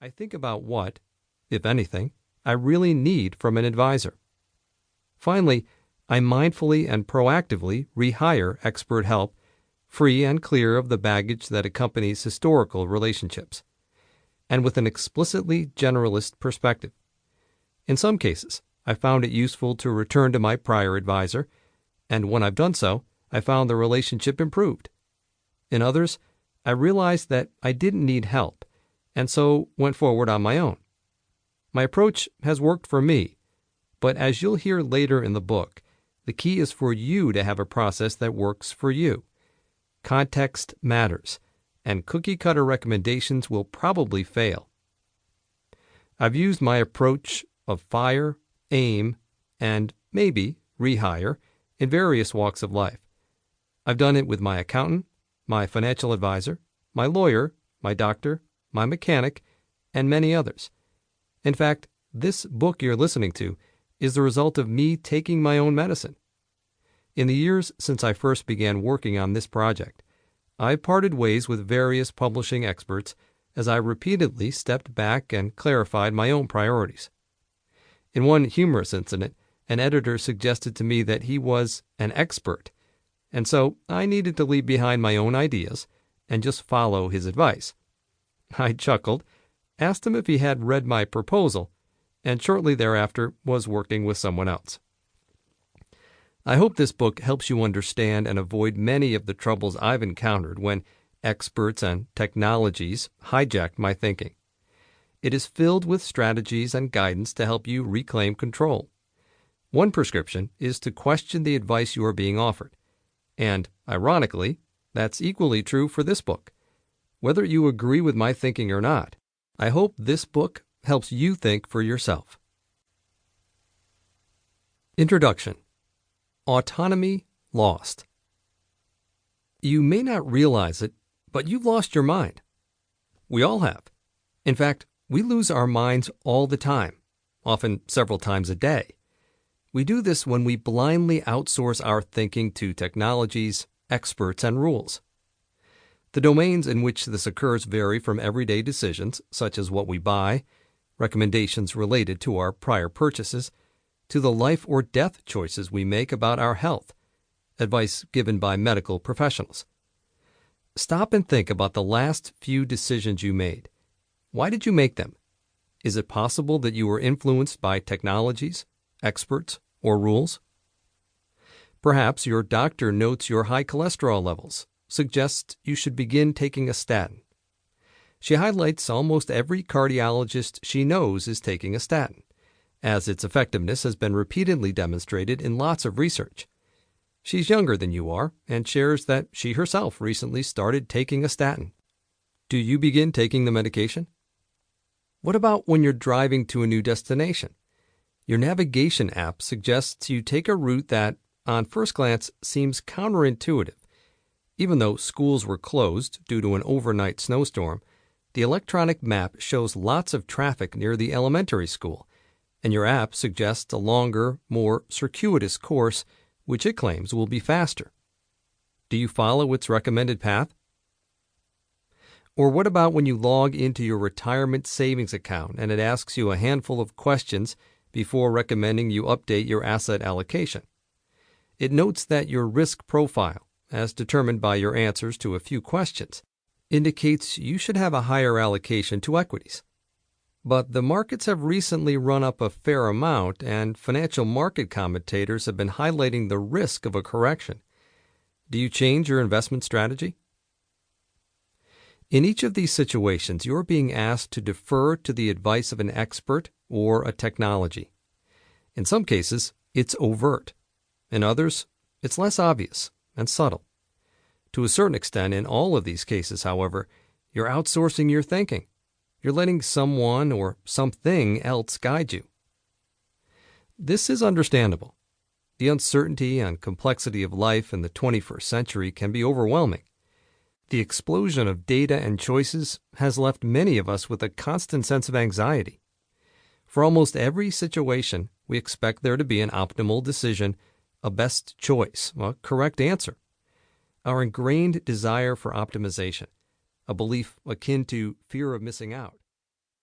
I think about what, if anything, I really need from an advisor. Finally, I mindfully and proactively rehire expert help, free and clear of the baggage that accompanies historical relationships, and with an explicitly generalist perspective. In some cases, I found it useful to return to my prior advisor, and when I've done so, I found the relationship improved. In others, I realized that I didn't need help, and so went forward on my own. My approach has worked for me, but as you'll hear later in the book, the key is for you to have a process that works for you. Context matters, and cookie-cutter recommendations will probably fail. I've used my approach of fire, aim, and maybe rehire in various walks of life. I've done it with my accountant, my financial advisor, my lawyer, my doctor, my mechanic, and many others. In fact, this book you're listening to is the result of me taking my own medicine. In the years since I first began working on this project, I parted ways with various publishing experts as I repeatedly stepped back and clarified my own priorities. In one humorous incident, an editor suggested to me that he was an expert, and so I needed to leave behind my own ideas and just follow his advice. I chuckled, asked him if he had read my proposal, and shortly thereafter was working with someone else. I hope this book helps you understand and avoid many of the troubles I've encountered when experts and technologies hijacked my thinking. It is filled with strategies and guidance to help you reclaim control. One prescription is to question the advice you are being offered. And, ironically, that's equally true for this book. Whether you agree with my thinking or not, I hope this book helps you think for yourself. Introduction. Autonomy lost. You may not realize it, but you've lost your mind. We all have. In fact, we lose our minds all the time, often several times a day. We do this when we blindly outsource our thinking to technologies, experts, and rules. The domains in which this occurs vary from everyday decisions, such as what we buy, recommendations related to our prior purchases, to the life or death choices we make about our health, advice given by medical professionals. Stop and think about the last few decisions you made. Why did you make them? Is it possible that you were influenced by technologies, experts, or rules? Perhaps your doctor notes your high cholesterol levels, suggests you should begin taking a statin. She highlights almost every cardiologist she knows is taking a statin, as its effectiveness has been repeatedly demonstrated in lots of research. She's younger than you are and shares that she herself recently started taking a statin. Do you begin taking the medication? What about when you're driving to a new destination? Your navigation app suggests you take a route that, on first glance, seems counterintuitive. Even though schools were closed due to an overnight snowstorm, the electronic map shows lots of traffic near the elementary school, and your app suggests a longer, more circuitous course, which it claims will be faster. Do you follow its recommended path? Or what about when you log into your retirement savings account and it asks you a handful of questions before recommending you update your asset allocation? It notes that your risk profile, as determined by your answers to a few questions, indicates you should have a higher allocation to equities. But the markets have recently run up a fair amount, and financial market commentators have been highlighting the risk of a correction. Do you change your investment strategy? In each of these situations, you're being asked to defer to the advice of an expert or a technology. In some cases, it's overt. In others, it's less obvious and subtle. To a certain extent, in all of these cases, however, you're outsourcing your thinking. You're letting someone or something else guide you. This is understandable. The uncertainty and complexity of life in the 21st century can be overwhelming. The explosion of data and choices has left many of us with a constant sense of anxiety. For almost every situation, we expect there to be an optimal decision, a best choice, a correct answer. Our ingrained desire for optimization, a belief akin to fear of missing out,